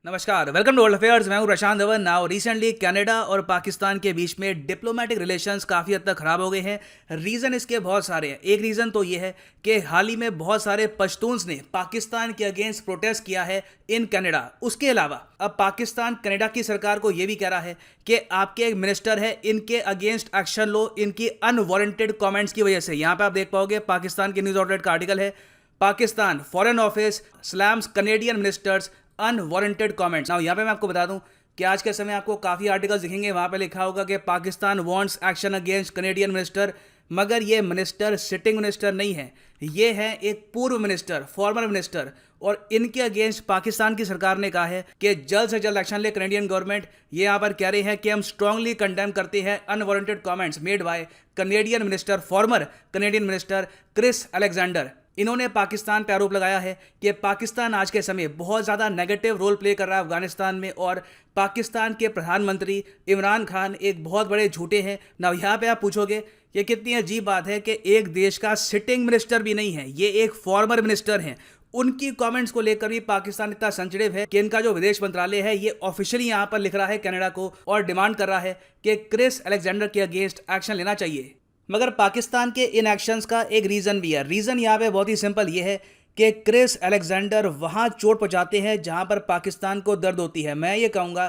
नमस्कार, welcome to world affairs. मैं हूं प्रशांत धवन। नाउ रिसेंटली कनाडा और पाकिस्तान के बीच में डिप्लोमेटिक रिलेशंस काफ़ी हद तक ख़राब हो गए हैं। रीज़न इसके बहुत सारे हैं। एक रीज़न तो ये है कि हाल ही में बहुत सारे पश्तून्स ने पाकिस्तान के अगेंस्ट प्रोटेस्ट किया है इन कनाडा। उसके अलावा अब पाकिस्तान कनाडा की सरकार को ये भी कह रहा है कि आपके एक मिनिस्टर है, इनके अगेंस्ट एक्शन लो, इनकी अनवारंटेड कॉमेंट्स की वजह से। यहाँ पर आप देख पाओगे, पाकिस्तान की न्यूज़ आउटलेट का आर्टिकल है, Pakistan foreign office slams Canadian ministers unwarranted comments. Now यहाँ पे मैं आपको बता दूं कि आज के समय आपको काफ़ी आर्टिकल्स दिखेंगे, वहाँ पे लिखा होगा कि Pakistan wants action against Canadian minister, मगर ये मिनिस्टर सिटिंग मिनिस्टर नहीं है, ये है एक पूर्व मिनिस्टर, फॉर्मर मिनिस्टर, और इनके अगेंस्ट पाकिस्तान की सरकार ने कहा है कि जल्द से जल्द एक्शन ले कनेडियन गवर्नमेंट। ये यहाँ पर कह रहे हैं कि हम स्ट्रांगली कंडेम करते हैं unwarranted comments made by Canadian minister, former Canadian minister Chris Alexander. इन्होंने पाकिस्तान पर आरोप लगाया है कि पाकिस्तान आज के समय बहुत ज़्यादा नेगेटिव रोल प्ले कर रहा है अफगानिस्तान में, और पाकिस्तान के प्रधानमंत्री इमरान खान एक बहुत बड़े झूठे हैं। ना यहाँ पे आप पूछोगे ये कितनी अजीब बात है कि एक देश का सिटिंग मिनिस्टर भी नहीं है, ये एक फॉर्मर मिनिस्टर हैं। उनकी कमेंट्स को लेकर भी पाकिस्तान इतना सेंसिटिव है कि इनका जो विदेश मंत्रालय है ये ऑफिशियली यहाँ पर लिख रहा है कनाडा को और डिमांड कर रहा है कि क्रिस अलेक्जेंडर के अगेंस्ट एक्शन लेना चाहिए। मगर पाकिस्तान के इन एक्शंस का एक रीज़न भी है। रीज़न यहाँ पे बहुत ही सिंपल ये है कि क्रिस अलेक्जेंडर वहाँ चोट पहुँचाते हैं जहाँ पर पाकिस्तान को दर्द होती है। मैं ये कहूँगा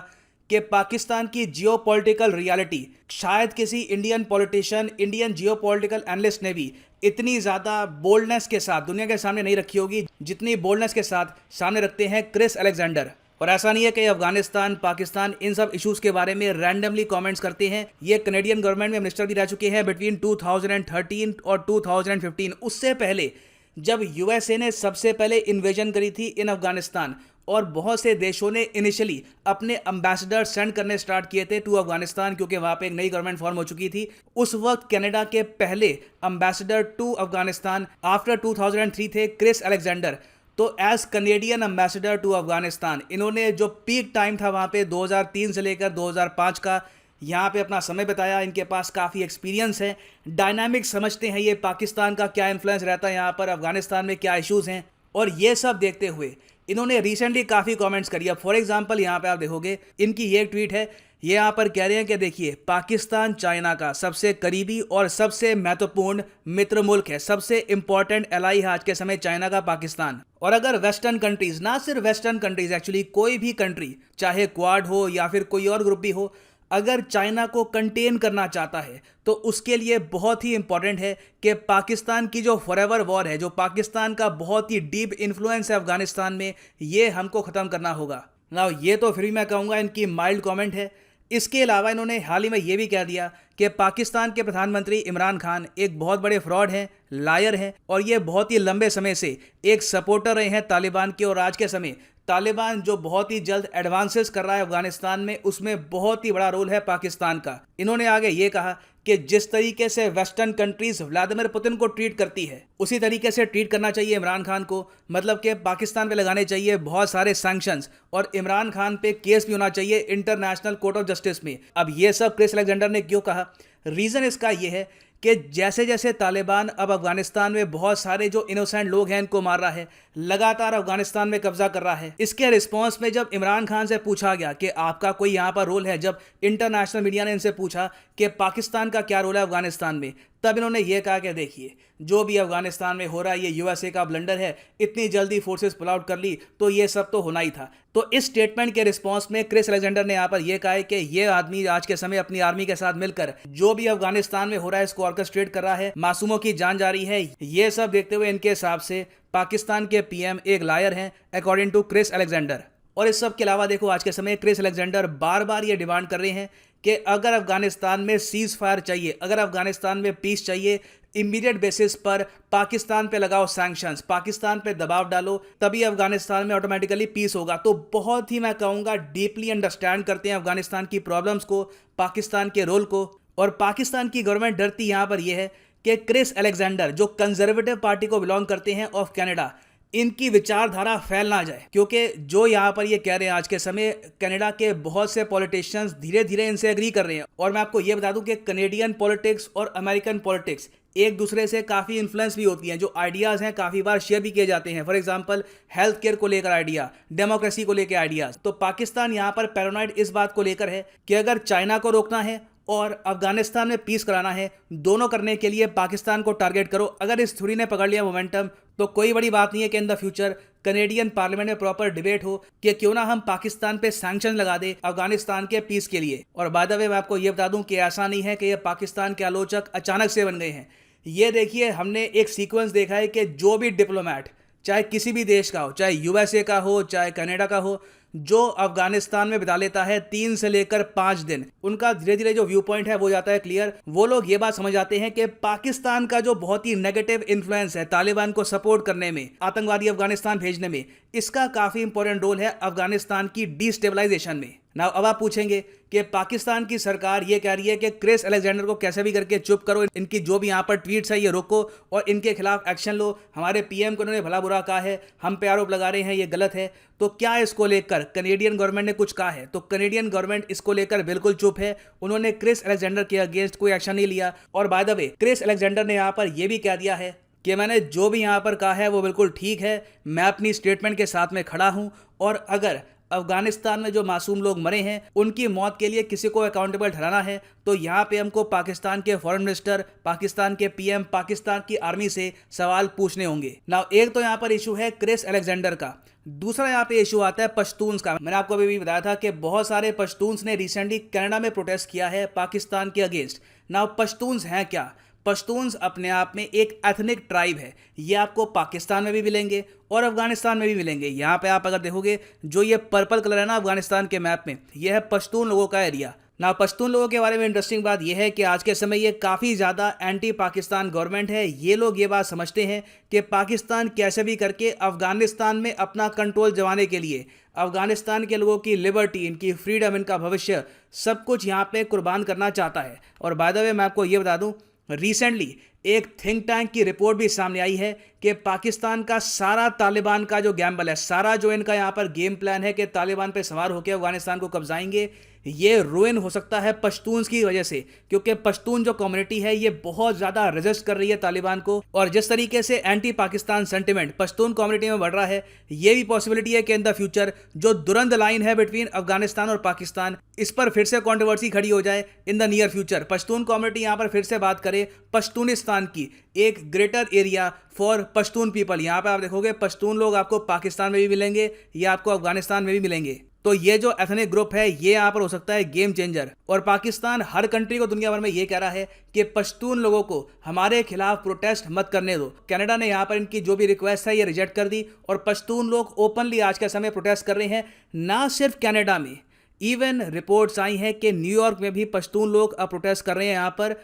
कि पाकिस्तान की जियोपॉलिटिकल रियलिटी शायद किसी Indian politician, Indian geopolitical analyst ने भी इतनी ज़्यादा बोल्डनेस के साथ दुनिया के सामने नहीं रखी होगी जितनी बोल्डनेस के साथ सामने रखते हैं क्रिस अलेक्जेंडर। और ऐसा नहीं है कि अफगानिस्तान, पाकिस्तान इन सब इश्यूज़ के बारे में रैंडमली कमेंट्स करते हैं। ये कनेडियन गवर्नमेंट में मिनिस्टर भी रह चुके हैं बिटवीन 2013 और 2015। उससे पहले जब यूएसए ने सबसे पहले इन्वेजन करी थी इन अफगानिस्तान, और बहुत से देशों ने इनिशियली अपने एम्बेसडर सेंड करने स्टार्ट किए थे टू अफगानिस्तान, क्योंकि वहाँ पे एक नई गवर्नमेंट फॉर्म हो चुकी थी। उस वक्त कनाडा के पहले एम्बेसडर टू अफगानिस्तान आफ्टर 2003 थे क्रिस अलेक्जेंडर। तो as Canadian ambassador to Afghanistan इन्होंने जो पीक टाइम था वहाँ पे 2003 से लेकर 2005 का, यहाँ पे अपना समय बताया। इनके पास काफ़ी एक्सपीरियंस है, डायनामिक्स समझते हैं ये पाकिस्तान का क्या इन्फ्लुएंस रहता है यहाँ पर, अफगानिस्तान में क्या इश्यूज़ हैं, और ये सब देखते हुए इन्होंने रिसेंटली काफ़ी कमेंट्स करी। अब फॉर एग्जांपल यहाँ पे आप देखोगे, इनकी ये ट्वीट है, ये यहाँ पर कह रहे हैं कि देखिए, पाकिस्तान चाइना का सबसे करीबी और सबसे महत्वपूर्ण मित्र मुल्क है, सबसे इंपॉर्टेंट एलाई है आज के समय चाइना का पाकिस्तान। और अगर वेस्टर्न कंट्रीज, ना सिर्फ वेस्टर्न कंट्रीज, एक्चुअली कोई भी कंट्री, चाहे क्वाड हो या फिर कोई और ग्रुप भी हो, अगर चाइना को कंटेन करना चाहता है तो उसके लिए बहुत ही इंपॉर्टेंट है कि पाकिस्तान की जो फॉरएवर वॉर है, जो पाकिस्तान का बहुत ही डीप इन्फ्लुएंस है अफगानिस्तान में, ये हमको ख़त्म करना होगा। ना ये तो फिर भी मैं कहूँगा इनकी माइल्ड कमेंट है। इसके अलावा इन्होंने हाल ही में ये भी कह दिया कि पाकिस्तान के प्रधानमंत्री इमरान खान एक बहुत बड़े फ्रॉड हैं, लायर हैं, और ये बहुत ही लंबे समय से एक सपोर्टर रहे हैं तालिबान के, और आज के समय तालिबान जो बहुत ही जल्द एडवांसेस कर रहा है अफगानिस्तान में, उसमें बहुत ही बड़ा रोल है पाकिस्तान का। इन्होंने आगे ये कहा कि जिस तरीके से वेस्टर्न कंट्रीज व्लादिमीर पुतिन को ट्रीट करती है, उसी तरीके से ट्रीट करना चाहिए इमरान खान को। मतलब कि पाकिस्तान पे लगाने चाहिए बहुत सारे सैंक्शंस, और इमरान खान पे केस भी होना चाहिए इंटरनेशनल कोर्ट ऑफ जस्टिस में। अब ये सब क्रिस अलेक्जेंडर ने क्यों कहा? रीज़न इसका ये है कि जैसे जैसे तालिबान अब अफगानिस्तान में बहुत सारे जो इनोसेंट लोग हैं इनको मार रहा है, लगातार अफगानिस्तान में कब्जा कर रहा है, इसके रिस्पांस में जब इमरान खान से पूछा गया कि आपका कोई यहाँ पर रोल है, जब इंटरनेशनल मीडिया ने इनसे पूछा कि पाकिस्तान का क्या रोल है अफगानिस्तान में, तब इन्होंने ये कहा कि देखिए, जो भी अफगानिस्तान में हो रहा है ये यूएसए का ब्लंडर है, इतनी जल्दी फोर्सेस पुल आउट कर ली तो ये सब तो होना ही था। तो इस स्टेटमेंट के रिस्पांस में क्रिस अलेक्जेंडर ने यहाँ पर यह कहा है कि ये आदमी आज के समय अपनी आर्मी के साथ मिलकर जो भी अफगानिस्तान में हो रहा है इसको ऑर्केस्ट्रेट कर रहा है, मासूमों की जान जा रही है। ये सब देखते हुए इनके हिसाब से पाकिस्तान के पीएम एक लायर हैं अकॉर्डिंग टू क्रिस अलेक्जेंडर। और इस सब के अलावा देखो, आज के समय क्रिस अलेक्जेंडर बार बार ये डिमांड कर रहे हैं कि अगर अफगानिस्तान में सीज फायर चाहिए, अगर अफगानिस्तान में पीस चाहिए, इमीडिएट बेसिस पर पाकिस्तान पे लगाओ सैंक्शंस, पाकिस्तान पे दबाव डालो, तभी अफगानिस्तान में ऑटोमेटिकली पीस होगा। तो बहुत ही मैं कहूँगा डीपली अंडरस्टैंड करते हैं अफगानिस्तान की प्रॉब्लम्स को, पाकिस्तान के रोल को। और पाकिस्तान की गवर्नमेंट डरती यहाँ पर यह है कि क्रिस अलेक्जेंडर जो कंजर्वेटिव पार्टी को बिलोंग करते हैं ऑफ कनाडा, इनकी विचारधारा फैल ना जाए, क्योंकि जो यहाँ पर ये कह रहे हैं आज के समय कनाडा के बहुत से पॉलिटिशियंस धीरे धीरे इनसे एग्री कर रहे हैं। और मैं आपको ये बता दूं कि कनेडियन पॉलिटिक्स और अमेरिकन पॉलिटिक्स एक दूसरे से काफ़ी इन्फ्लुएंस भी होती हैं। जो आइडियाज़ हैं काफ़ी बार शेयर भी किए जाते हैं। फॉर एग्जांपल हेल्थ केयर को लेकर आइडिया, डेमोक्रेसी को लेकर आइडियाज़। तो पाकिस्तान यहाँ पर पैरानॉइड इस बात को लेकर है कि अगर चाइना को रोकना है और अफगानिस्तान में पीस कराना है, दोनों करने के लिए पाकिस्तान को टारगेट करो। अगर इस थ्योरी ने पकड़ लिया मोमेंटम, तो कोई बड़ी बात नहीं है कि in the future Canadian parliament में प्रॉपर डिबेट हो कि क्यों ना हम पाकिस्तान पे सैंक्शन लगा दे अफगानिस्तान के पीस के लिए। और बाय द वे मैं आपको ये बता दूं कि ऐसा नहीं है कि ये पाकिस्तान के आलोचक अचानक से बन गए हैं। ये देखिए, हमने एक सीक्वेंस देखा है कि जो भी डिप्लोमैट, चाहे किसी भी देश का हो, चाहे यूएसए का हो, चाहे कनाडा का हो, जो अफगानिस्तान में बिता लेता है 3 से लेकर 5 दिन, उनका धीरे धीरे जो व्यू पॉइंट है वो जाता है क्लियर। वो लोग ये बात समझ आते हैं कि पाकिस्तान का जो बहुत ही नेगेटिव इन्फ्लुएंस है तालिबान को सपोर्ट करने में, आतंकवादी अफगानिस्तान भेजने में, इसका काफी इंपॉर्टेंट रोल है अफगानिस्तान की डिस्टेबलाइजेशन में। नाउ अब आप पूछेंगे कि पाकिस्तान की सरकार ये कह रही है कि क्रिस अलेक्जेंडर को कैसे भी करके चुप करो, इनकी जो भी यहाँ पर ट्वीट्स है ये रोको और इनके खिलाफ एक्शन लो। हमारे पीएम को इन्होंने भला बुरा कहा है, हम पे आरोप लगा रहे हैं, ये गलत है। तो क्या इसको लेकर कनेडियन गवर्नमेंट ने कुछ कहा है? तो कनेडियन गवर्नमेंट इसको लेकर बिल्कुल चुप है। उन्होंने क्रिस अलेक्जेंडर के अगेंस्ट कोई एक्शन नहीं लिया। और by the way, Chris Alexander ने यहाँ पर यह भी कह दिया है कि मैंने जो भी यहाँ पर कहा है वो बिल्कुल ठीक है, मैं अपनी स्टेटमेंट के साथ में खड़ा हूँ। और अगर अफगानिस्तान में जो मासूम लोग मरे हैं उनकी मौत के लिए किसी को अकाउंटेबल ठहराना है, तो यहाँ पे हमको पाकिस्तान के फॉरेन मिनिस्टर, पाकिस्तान के पीएम, पाकिस्तान की आर्मी से सवाल पूछने होंगे। नाउ एक तो यहाँ पर इशू है क्रिस अलेक्जेंडर का, दूसरा यहाँ पे इशू आता है पश्तून्स का। मैंने आपको अभी भी बताया था कि बहुत सारे पश्तून्स ने रिसेंटली कनाडा में प्रोटेस्ट किया है पाकिस्तान के अगेंस्ट। नाउ पश्तून्स हैं क्या? पश्तून्स अपने आप में एक एथनिक ट्राइब है। ये आपको पाकिस्तान में भी मिलेंगे और अफगानिस्तान में भी मिलेंगे। यहाँ पे आप अगर देखोगे, जो ये पर्पल कलर है ना अफगानिस्तान के मैप में, यह है पश्तून लोगों का एरिया। ना पश्तून लोगों के बारे में इंटरेस्टिंग बात यह है कि आज के समय ये काफ़ी ज़्यादा एंटी पाकिस्तान गवर्नमेंट है। ये लोग ये बात समझते हैं कि पाकिस्तान कैसे भी करके अफगानिस्तान में अपना कंट्रोल जमाने के लिए अफगानिस्तान के लोगों की लिबर्टी, इनकी फ्रीडम, इनका भविष्य, सब कुछ यहाँ पे कुर्बान करना चाहता है। और बाय द वे मैं आपको ये बता दूँ, रिसेंटली एक थिंक टैंक की रिपोर्ट भी सामने आई है कि पाकिस्तान का सारा तालिबान का जो गैम्बल है, सारा जो इनका यहाँ पर गेम प्लान है कि तालिबान पे सवार होकर अफगानिस्तान को कब्जाएंगे, ये रुइन हो सकता है पश्तून्स की वजह से। क्योंकि पश्तून जो कम्युनिटी है ये बहुत ज़्यादा रेजिस्ट कर रही है तालिबान को। और जिस तरीके से anti Pakistan sentiment Pashtun community में बढ़ रहा है, ये भी पॉसिबिलिटी है कि इन द फ्यूचर जो दुरंत लाइन है बिटवीन अफगानिस्तान और पाकिस्तान, इस पर फिर से कॉन्ट्रोवर्सी खड़ी हो जाए in the near future. Pashtun community यहाँ पर फिर से बात करे पश्तूनिस्तान की, एक greater area for Pashtun people. यहाँ पर आप देखोगे पश्तून लोग आपको पाकिस्तान में भी मिलेंगे, या आपको अफगानिस्तान में भी मिलेंगे। तो ये जो एथनिक ग्रुप है ये यहाँ पर हो सकता है गेम चेंजर। और पाकिस्तान हर कंट्री को दुनिया भर में ये कह रहा है कि पश्तून लोगों को हमारे खिलाफ प्रोटेस्ट मत करने दो। कनाडा ने यहाँ पर इनकी जो भी रिक्वेस्ट है ये रिजेक्ट कर दी और पश्तून लोग ओपनली आज के समय प्रोटेस्ट कर रहे हैं। ना सिर्फ कनाडा में, इवन रिपोर्ट्स आई हैं कि न्यूयॉर्क में भी पश्तून लोग अब प्रोटेस्ट कर रहे हैं यहाँ पर।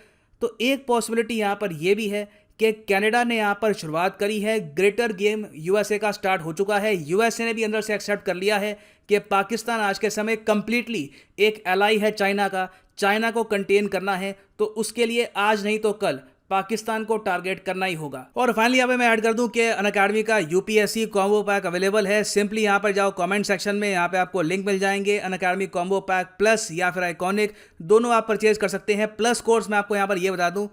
तो एक पॉसिबिलिटी यहाँ पर यह भी है कि कनाडा ने यहाँ पर शुरुआत करी है, ग्रेटर गेम यूएसए का स्टार्ट हो चुका है। यूएसए ने भी अंदर से एक्सेप्ट कर लिया है कि पाकिस्तान आज के समय कंप्लीटली एक एलाई है चाइना का, चाइना को कंटेन करना है, तो उसके लिए आज नहीं तो कल पाकिस्तान को टारगेट करना ही होगा। और फाइनली यहाँ पे मैं ऐड कर दूं कि अनअकैडमी का यूपीएससी कॉम्बो पैक अवेलेबल है। सिंपली यहाँ पर जाओ कमेंट सेक्शन में, यहाँ पे आपको लिंक मिल जाएंगे। अनअकैडमी कॉम्बो पैक प्लस या फिर आइकॉनिक, दोनों आप परचेज कर सकते हैं। प्लस कोर्स मैं आपको यहाँ पर ये बता दूं,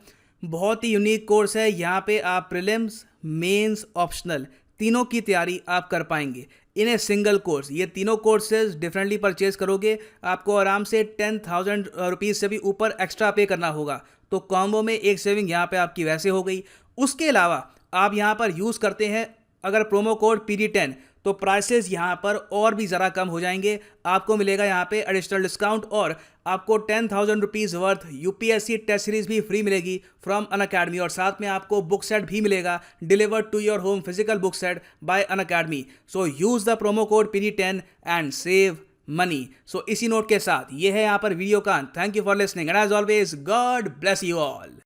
बहुत ही यूनिक कोर्स है। यहाँ पे आप प्रीलिम्स, मेंस, ऑप्शनल तीनों की तैयारी आप कर पाएंगे इन ए सिंगल कोर्स। ये तीनों कोर्सेज डिफरेंटली परचेज करोगे, आपको आराम से 10,000 रुपीज़ से भी ऊपर एक्स्ट्रा पे करना होगा। तो कॉम्बो में एक सेविंग यहाँ पे आपकी वैसे हो गई। उसके अलावा आप यहाँ पर यूज़ करते हैं अगर प्रोमो कोड PD10, तो प्राइसेस यहाँ पर और भी ज़रा कम हो जाएंगे। आपको मिलेगा यहाँ पे एडिशनल डिस्काउंट और आपको 10,000 rupees worth UPSC test series भी फ्री मिलेगी फ्रॉम अनअकैडमी। और साथ में आपको बुक सेट भी मिलेगा delivered to your home, physical book set by Unacademy. So use the promo code PD10 and save money. So इसी नोट के साथ ये है यहाँ पर वीडियो का। Thank you for listening and as always God bless you all.